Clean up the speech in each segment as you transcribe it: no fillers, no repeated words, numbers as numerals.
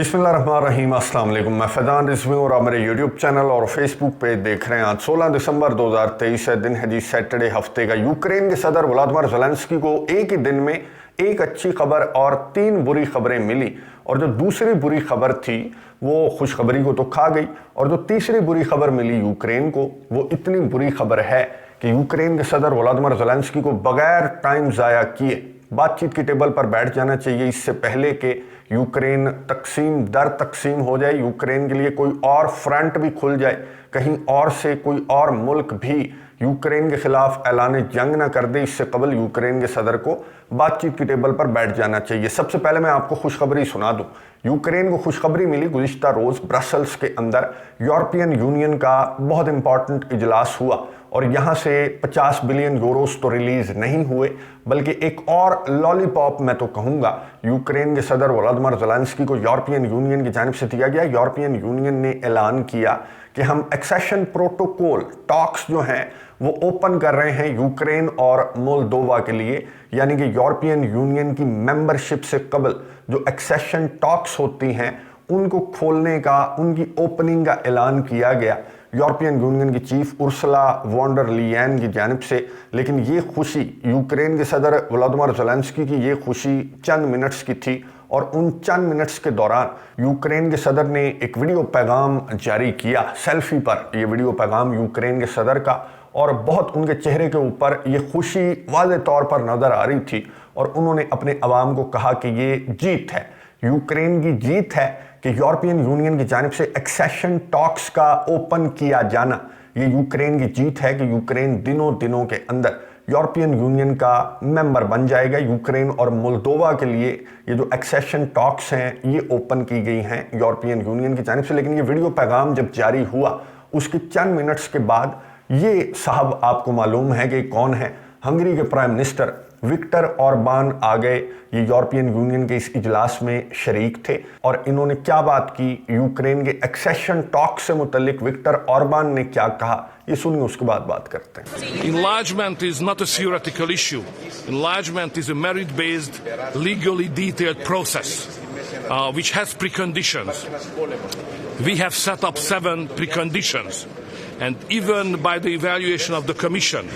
बिस्मिल्लाहिर्रहमानिर्रहीम, अस्सलाम वालेकुम। मैं फैज़ान रिज़वी और आप मेरे यूट्यूब चैनल और फेसबुक पेज देख रहे हैं। आज 16 दिसंबर 2023 है, दिन है जी सैटरडे हफ्ते का। यूक्रेन के सदर व्लादिमीर ज़ेलेंस्की को एक ही दिन में एक अच्छी खबर और 3 बुरी खबरें मिली, और जो दूसरी बुरी खबर थी वो खुशखबरी को तो खा गई, और जो तीसरी बुरी खबर मिली यूक्रेन को वो इतनी बुरी खबर है कि यूक्रेन के सदर व्लादिमीर ज़ेलेंस्की को बगैर टाइम ज़ाया किए बातचीत की टेबल पर बैठ जाना चाहिए, इससे पहले कि यूक्रेन तकसीम दर तकसीम हो जाए, यूक्रेन के लिए कोई और फ्रंट भी खुल जाए, कहीं और से कोई और मुल्क भी यूक्रेन के खिलाफ ऐलान जंग ना कर दे। इससे कबल यूक्रेन के सदर को बातचीत की टेबल पर बैठ जाना चाहिए। सबसे पहले मैं आपको खुशखबरी सुना दूं। यूक्रेन को खुशखबरी मिली, गुज़िश्ता रोज़ ब्रसल्स के अंदर यूरोपियन यूनियन का बहुत इंपॉर्टेंट इजलास हुआ, और यहाँ से 50 बिलियन यूरोस तो रिलीज़ नहीं हुए, बल्कि एक और लॉलीपॉप मैं तो कहूँगा यूक्रेन के सदर व्लादिमीर ज़ेलेंस्की को यूरोपियन यूनियन की जानिब से दिया गया। यूरोपियन यूनियन ने ऐलान किया कि हम एक्सेशन प्रोटोकॉल टॉक्स जो हैं वो ओपन कर रहे हैं यूक्रेन और मोल्दोवा के लिए, यानी कि यूरोपियन यूनियन की मेंबरशिप से कबल जो एक्सेशन टॉक्स होती हैं उनको खोलने का, उनकी ओपनिंग का ऐलान किया गया यूरोपियन यूनियन की चीफ उर्सुला वॉन डर लीयन की जानिब से। लेकिन ये खुशी यूक्रेन के सदर व्लादिमीर ज़ेलेंस्की की ये खुशी चंद मिनट्स की थी, और उन चंद मिनट्स के दौरान यूक्रेन के सदर ने एक वीडियो पैगाम जारी किया सेल्फी पर। ये वीडियो पैगाम यूक्रेन के सदर का, और बहुत उनके चेहरे के ऊपर ये खुशी वाज़े तौर पर नज़र आ रही थी, और उन्होंने अपने अवाम को कहा कि ये जीत है, यूक्रेन की जीत है कि यूरोपियन यूनियन की जानिब से एक्सेशन टॉक्स का ओपन किया जाना। ये यूक्रेन की जीत है कि यूक्रेन दिनों के अंदर यूरोपियन यूनियन का मेंबर बन जाएगा। यूक्रेन और मोल्दोवा के लिए ये जो एक्सेशन टॉक्स हैं ये ओपन की गई हैं यूरोपियन यूनियन की जानिब से। लेकिन ये वीडियो पैगाम जब जारी हुआ उसके चंद मिनट्स के बाद ये साहब, आपको मालूम है कि कौन है, हंगरी के प्राइम मिनिस्टर विक्टर ऑरबान आ गए। ये यूरोपियन यूनियन के इस इजलास में शरीक थे, और इन्होंने क्या बात की, यूक्रेन के एक्सेशन टॉक से मुतल्लिक विक्टर ऑरबान ने क्या कहा, ये सुनिए, उसके बाद बात करते हैं। Enlargement is not a theoretical issue. Enlargement is a merit-based, legally detailed process, which has preconditions. We have set up 7 preconditions, and even by the evaluation of the Commission,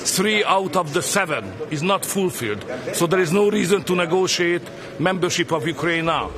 3 out of the 7 is not fulfilled. So there is no reason to negotiate membership of Ukraine now,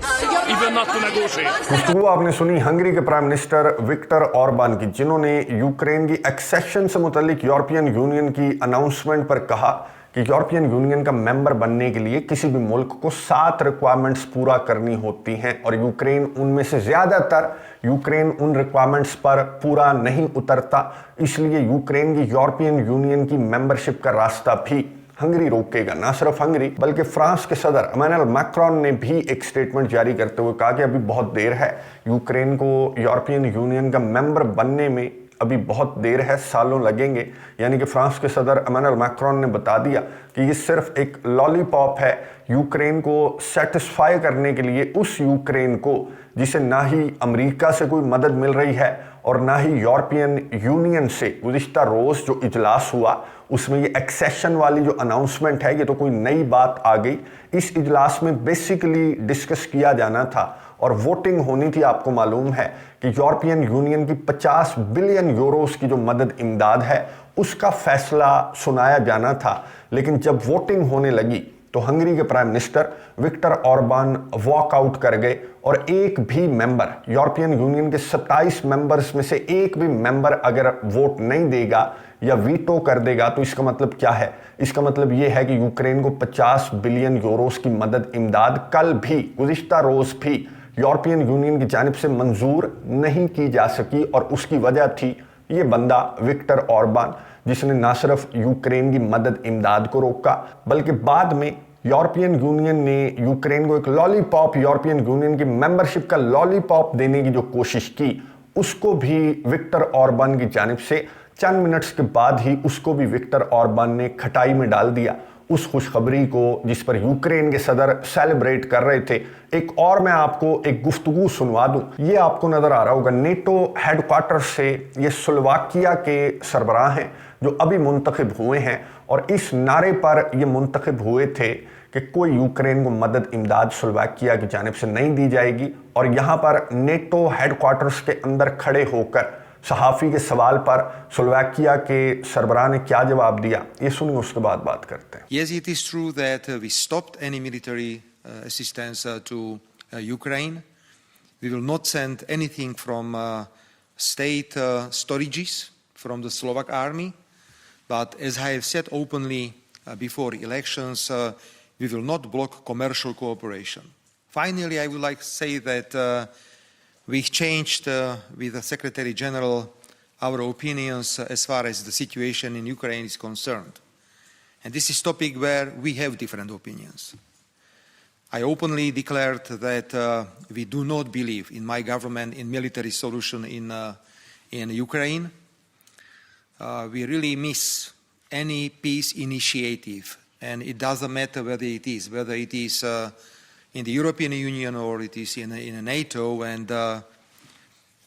even not to negotiate. गुफ्तगू आपने सुनी Hungary के prime minister Victor ऑरबान की, जिन्होंने Ukraine की accession से मुतल्लिक European union की announcement पर कहा कि यूरोपियन यूनियन का मेंबर बनने के लिए किसी भी मुल्क को 7 रिक्वायरमेंट्स पूरा करनी होती हैं, और यूक्रेन उनमें से ज़्यादातर यूक्रेन उन रिक्वायरमेंट्स पर पूरा नहीं उतरता। इसलिए यूक्रेन की यूरोपियन यूनियन की मेंबरशिप का रास्ता भी हंगरी रोकेगा। ना सिर्फ हंगरी बल्कि फ्रांस के सदर इमैनुअल मैक्रोन ने भी एक स्टेटमेंट जारी करते हुए कहा कि अभी बहुत देर है, यूक्रेन को यूरोपियन यूनियन का मेंबर बनने में अभी बहुत देर है, सालों लगेंगे। यानी कि फ्रांस के सदर इमैनुअल मैक्रोन ने बता दिया कि ये सिर्फ एक लॉलीपॉप है यूक्रेन को सेटिस्फाई करने के लिए, उस यूक्रेन को जिसे ना ही अमेरिका से कोई मदद मिल रही है और ना ही यूरोपियन यूनियन से। गुज़िश्ता रोज़ जो इजलास हुआ उसमें ये एक्सेशन वाली जो अनाउंसमेंट है ये तो कोई नई बात आ गई। इस इजलास में बेसिकली डिस्कस किया जाना था और वोटिंग होनी थी। आपको मालूम है कि यूरोपियन यूनियन की 50 बिलियन यूरोस की जो मदद इमदाद है उसका फैसला सुनाया जाना था, लेकिन जब वोटिंग होने लगी तो हंगरी के प्राइम मिनिस्टर विक्टर ऑरबान वॉकआउट कर गए, और एक भी मेंबर, यूरोपियन यूनियन के 27 मेंबर्स में से एक भी मेंबर अगर वोट नहीं देगा या वीटो कर देगा तो इसका मतलब क्या है? इसका मतलब यह है कि यूक्रेन को 50 बिलियन यूरोस की मदद इमदाद कल भी, गुज़िश्ता रोज़ भी यूरोपियन यूनियन की जानिब से मंजूर नहीं की जा सकी, और उसकी वजह थी ये बंदा विक्टर ऑरबान, जिसने ना सिर्फ यूक्रेन की मदद इमदाद को रोका बल्कि बाद में यूरोपियन यूनियन ने यूक्रेन को एक लॉलीपॉप, यूरोपियन यूनियन की मेंबरशिप का लॉलीपॉप देने की जो कोशिश की उसको भी विक्टर ऑरबान की जानिब से चंद मिनट्स के बाद ही उसको भी विक्टर ऑरबान ने खटाई में डाल दिया, उस खुशखबरी को जिस पर यूक्रेन के सदर सेलिब्रेट कर रहे थे। एक और मैं आपको एक गुफ्तगू सुनवा दूं। ये आपको नजर आ रहा होगा नेटो हेडक्वार्टर से ये स्लोवाकिया के सरबराह हैं जो अभी मुंतखब हुए हैं और इस नारे पर ये मुंतखब हुए थे कि कोई यूक्रेन को मदद इमदाद स्लोवाकिया की जानिब से नहीं दी जाएगी। और यहाँ पर नेटो हेडक्वार्टर्स के अंदर खड़े होकर सहाफ़ी के सवाल पर स्लोवाकिया के सरबराह ने क्या जवाब दिया, ये सुनिए, उसके बाद बात करते हैं। Yes, it is true that we stopped any military assistance to Ukraine. We will not send anything from state storages from the Slovak army. But as I have said openly before elections, we will not block commercial cooperation. Finally, I would like to say that we changed with the Secretary General our opinions as far as the situation in Ukraine is concerned. And this is a topic where we have different opinions. I openly declared that we do not believe in my government in military solution in Ukraine. We really miss any peace initiative, and it doesn't matter whether it is in the European Union or it is in NATO. And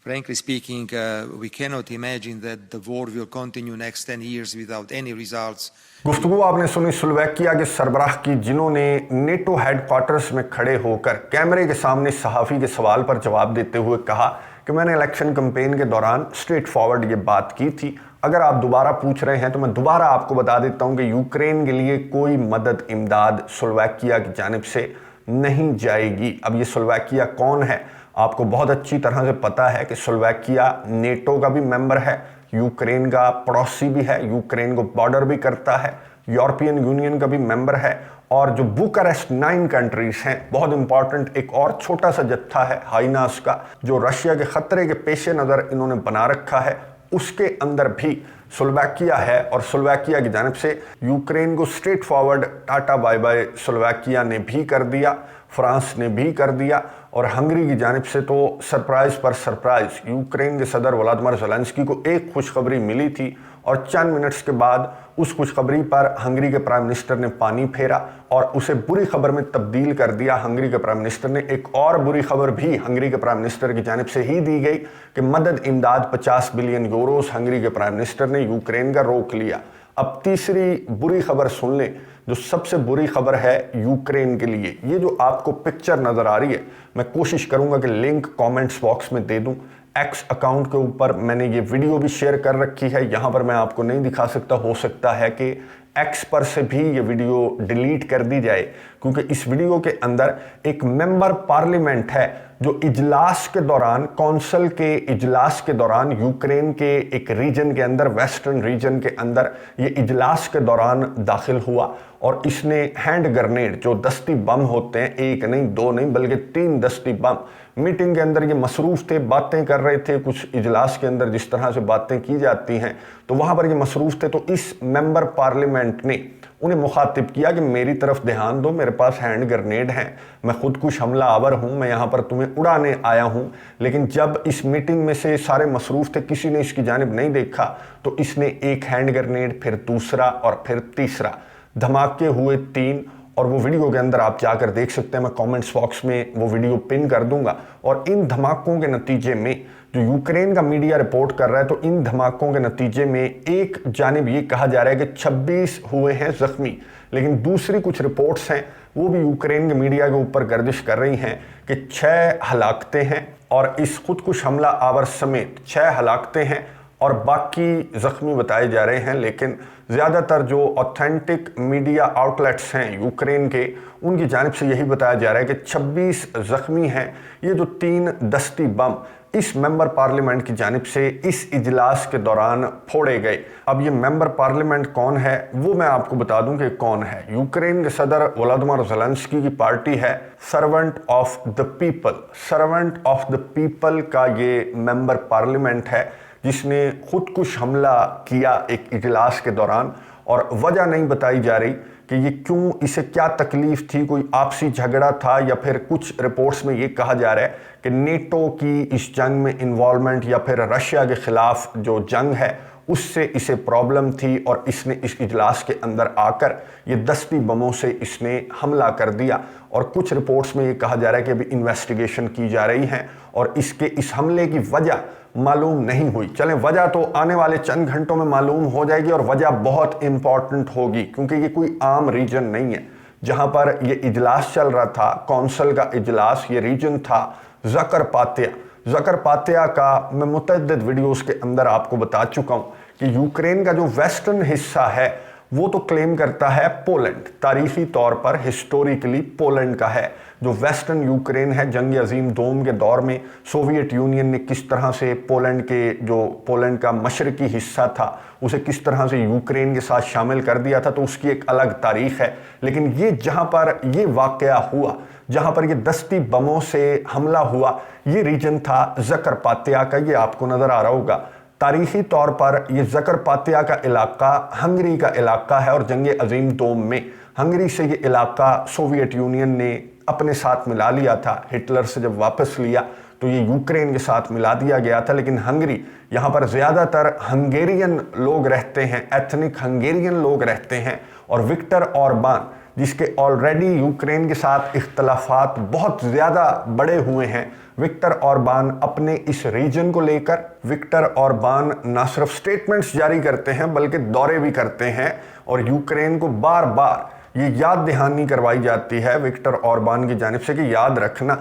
frankly speaking, we cannot imagine that the war will continue next 10 years without any results. गुफ्तगू आपने सुनी Slovakia के सरबराह की, जिन्होंने NATO headquarters में खड़े होकर कैमरे के सामने सहाफ़ी के सवाल पर जवाब देते हुए कहा कि मैंने इलेक्शन कैंपेन के दौरान स्ट्रेट फॉरवर्ड ये बात की थी। अगर आप दोबारा पूछ रहे हैं तो मैं दोबारा आपको बता देता हूं कि यूक्रेन के लिए कोई मदद इमदाद स्लोवाकिया की जानिब से नहीं जाएगी। अब ये स्लोवाकिया कौन है, आपको बहुत अच्छी तरह से पता है कि स्लोवाकिया नेटो का भी मेंबर है, यूक्रेन का पड़ोसी भी है, यूक्रेन को बॉर्डर भी करता है, यूरोपियन यूनियन का भी मेंबर है। और जो बुकारेस्ट 9 कंट्रीज हैं, बहुत इंपॉर्टेंट एक और छोटा सा जत्था है हाइनास का, जो रशिया के खतरे के पेश नज़र इन्होंने बना रखा है, उसके अंदर भी स्लोवाकिया है। और स्लोवाकिया की जानिब से यूक्रेन को स्ट्रेट फॉरवर्ड टाटा बाय बाय स्लोवाकिया ने भी कर दिया, फ्रांस ने भी कर दिया। और हंगरी की जानिब से तो सरप्राइज पर सरप्राइज यूक्रेन के सदर व्लादिमीर ज़ेलेंस्की को एक खुशखबरी मिली थी और चंद मिनट्स के बाद उस खुशखबरी पर हंगरी के प्राइम मिनिस्टर ने पानी फेरा और उसे बुरी खबर में तब्दील कर दिया। हंगरी के प्राइम मिनिस्टर ने एक और बुरी खबर भी हंगरी के प्राइम मिनिस्टर की जानिब से ही दी गई कि मदद इमदाद 50 बिलियन यूरोस हंगरी के प्राइम मिनिस्टर ने यूक्रेन का रोक लिया। अब तीसरी बुरी खबर सुन लें, जो सबसे बुरी खबर है यूक्रेन के लिए। ये जो आपको पिक्चर नजर आ रही है, मैं कोशिश करूंगा कि लिंक कमेंट्स बॉक्स में दे दूं। एक्स अकाउंट के ऊपर मैंने ये वीडियो भी शेयर कर रखी है, यहां पर मैं आपको नहीं दिखा सकता, हो सकता है कि एक्स पर से भी ये वीडियो डिलीट कर दी जाए, क्योंकि इस वीडियो के अंदर एक मेंबर पार्लियामेंट है जो इजलास के दौरान, कौंसिल के इजलास के दौरान यूक्रेन के एक रीजन के अंदर, वेस्टर्न रीजन के अंदर ये इजलास के दौरान दाखिल हुआ और इसने हैंड ग्रेनेड, जो दस्ती बम होते हैं, एक नहीं दो नहीं बल्कि 3 दस्ती बम, मीटिंग के अंदर ये मसरूफ़ थे, बातें कर रहे थे, कुछ इजलास के अंदर जिस तरह से बातें की जाती हैं तो वहाँ पर ये मसरूफ़ थे। तो इस मेंबर पार्लियामेंट ने उन्हें मुखातिब किया कि मेरी तरफ ध्यान दो, मेरे पास हैंड ग्रेनेड हैं, मैं खुदकुश हमला आवर हूँ, मैं यहाँ पर तुम्हें उड़ाने आया हूँ। लेकिन जब इस मीटिंग में से सारे मसरूफ़ थे, किसी ने इसकी जानिब नहीं देखा, तो इसने एक हैंड ग्रेनेड, फिर दूसरा और फिर तीसरा, धमाके हुए 3। और वो वीडियो के अंदर आप जाकर देख सकते हैं, मैं कमेंट्स बॉक्स में वो वीडियो पिन कर दूंगा। और इन धमाकों के नतीजे में जो यूक्रेन का मीडिया रिपोर्ट कर रहा है, तो इन धमाकों के नतीजे में एक जानिब ये कहा जा रहा है कि 26 हुए हैं जख्मी, लेकिन दूसरी कुछ रिपोर्ट्स हैं वो भी यूक्रेन के मीडिया के ऊपर गर्दिश कर रही हैं कि 6 हलाकतें हैं और इस खुदकुश हमला आवर समेत 6 हलाकतें हैं और बाकी जख्मी बताए जा रहे हैं। लेकिन ज़्यादातर जो ऑथेंटिक मीडिया आउटलेट्स हैं यूक्रेन के, उनकी जानिब से यही बताया जा रहा है कि 26 जख्मी हैं। ये जो 3 दस्ती बम इस मेंबर पार्लियामेंट की जानिब से इस इजलास के दौरान फोड़े गए। अब ये मेंबर पार्लियामेंट कौन है वो मैं आपको बता दूं कि कौन है। यूक्रेन के सदर व्लादिमीर ज़ेलेंस्की की पार्टी है servant of the people. Servant of the people का ये मेंबर पार्लियामेंट है जिसने खुदकुश हमला किया एक इजलास के दौरान, और वजह नहीं बताई जा रही कि ये क्यों, इसे क्या तकलीफ थी, कोई आपसी झगड़ा था या फिर कुछ रिपोर्ट्स में ये कहा जा रहा है कि नेटो की इस जंग में इन्वॉल्वमेंट या फिर रशिया के खिलाफ जो जंग है उससे इसे प्रॉब्लम थी और इसने इस इजलास के अंदर आकर ये दस्ती बमों से इसने हमला कर दिया। और कुछ रिपोर्ट्स में ये कहा जा रहा है कि अभी इन्वेस्टिगेशन की जा रही है और इसके इस हमले की वजह मालूम नहीं हुई। चलें, वजह तो आने वाले चंद घंटों में मालूम हो जाएगी और वजह बहुत इंपॉर्टेंट होगी, क्योंकि ये कोई आम रीजन नहीं है जहां पर ये इजलास चल रहा था, कौंसिल का इजलास। ये रीजन था ज़करपात्या। ज़करपात्या का मैं मुतअद्दिद वीडियोस के अंदर आपको बता चुका हूं कि यूक्रेन का जो वेस्टर्न हिस्सा है वो तो क्लेम करता है पोलैंड, तारीखी तौर पर हिस्टोरिकली पोलैंड का है। जो वेस्टर्न यूक्रेन है, जंग अजीम दोम के दौर में सोवियत यूनियन ने किस तरह से पोलैंड का मशरकी हिस्सा था उसे किस तरह से यूक्रेन के साथ शामिल कर दिया था, तो उसकी एक अलग तारीख है। लेकिन ये जहां पर ये वाकया हुआ, जहां पर ये दस्ती बमों से हमला हुआ, ये रीजन था ज़करपात्या का। ये आपको नजर आ रहा होगा। तारीखी तौर पर ये ज़करपात्या का इलाका हंगरी का इलाका है और जंग अजीम दोम में हंगरी से ये इलाका सोवियत यूनियन ने अपने साथ मिला लिया था। हिटलर से जब वापस लिया तो ये यूक्रेन के साथ मिला दिया गया था। लेकिन हंगरी, यहाँ पर ज़्यादातर हंगेरियन लोग रहते हैं, एथनिक हंगेरियन लोग रहते हैं। और विक्टर ऑर्बान, जिसके ऑलरेडी यूक्रेन के साथ इख्तलाफात बहुत ज़्यादा बड़े हुए हैं, विक्टर ऑर्बान अपने इस रीजन को लेकर विक्टर ऑर्बान ना सिर्फ स्टेटमेंट्स जारी करते हैं बल्कि दौरे भी करते हैं और यूक्रेन को बार बार ये याद दहानी करवाई जाती है विक्टर ऑर्बान की जानिब से कि याद रखना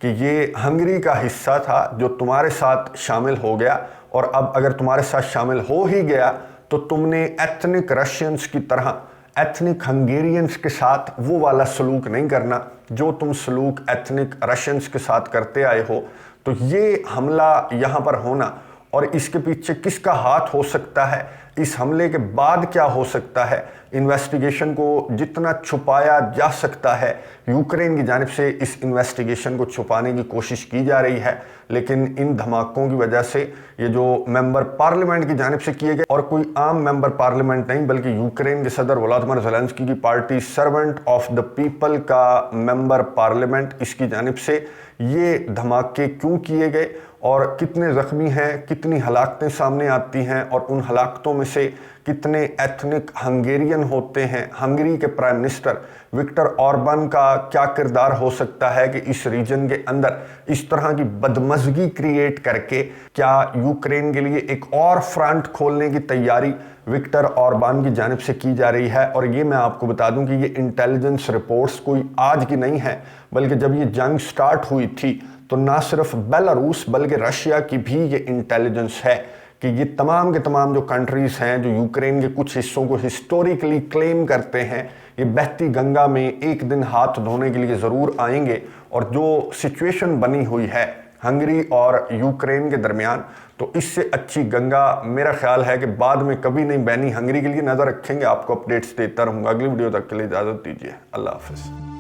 कि ये हंगरी का हिस्सा था जो तुम्हारे साथ शामिल हो गया, और अब अगर तुम्हारे साथ शामिल हो ही गया तो तुमने एथनिक रशियंस की तरह एथनिक हंगेरियंस के साथ वो वाला सलूक नहीं करना जो तुम सलूक एथनिक रशियंस के साथ करते आए हो। तो ये हमला यहाँ पर होना और इसके पीछे किसका हाथ हो सकता है, इस हमले के बाद क्या हो सकता है, इन्वेस्टिगेशन को जितना छुपाया जा सकता है यूक्रेन की जानिब से इस इन्वेस्टिगेशन को छुपाने की कोशिश की जा रही है। लेकिन इन धमाकों की वजह से ये जो मेंबर पार्लियामेंट की जानिब से किए गए, और कोई आम मेंबर पार्लियामेंट नहीं बल्कि यूक्रेन के सदर व्लादिमीर ज़ेलेंस्की की party servant of the people का मेंबर पार्लियामेंट, इसकी जानिब से ये धमाके क्यों किए गए और कितने ज़ख्मी हैं, कितनी हलाकतें सामने आती हैं और उन हलाकतों में से कितने एथनिक हंगेरियन होते हैं। हंगरी के प्राइम मिनिस्टर विक्टर ऑर्बान का क्या किरदार हो सकता है कि इस रीजन के अंदर इस तरह की बदमज़गी क्रिएट करके क्या यूक्रेन के लिए एक और फ्रंट खोलने की तैयारी विक्टर ऑर्बान की जानिब से की जा रही है। और ये मैं आपको बता दूं कि ये इंटेलिजेंस रिपोर्ट्स कोई आज की नहीं है, बल्कि जब ये जंग स्टार्ट हुई थी तो ना सिर्फ बेलारूस बल्कि रशिया की भी ये इंटेलिजेंस है कि ये तमाम के तमाम जो कंट्रीज़ हैं जो यूक्रेन के कुछ हिस्सों को हिस्टोरिकली क्लेम करते हैं, ये बहती गंगा में एक दिन हाथ धोने के लिए ज़रूर आएंगे। और जो सिचुएशन बनी हुई है हंगरी और यूक्रेन के दरमियान, तो इससे अच्छी गंगा मेरा ख्याल है कि बाद में कभी नहीं बहनी। हंगरी के लिए नज़र रखेंगे, आपको अपडेट्स देता रहूँगा। अगली वीडियो तक के लिए इजाज़त दीजिए। अल्लाह हाफ़िज़।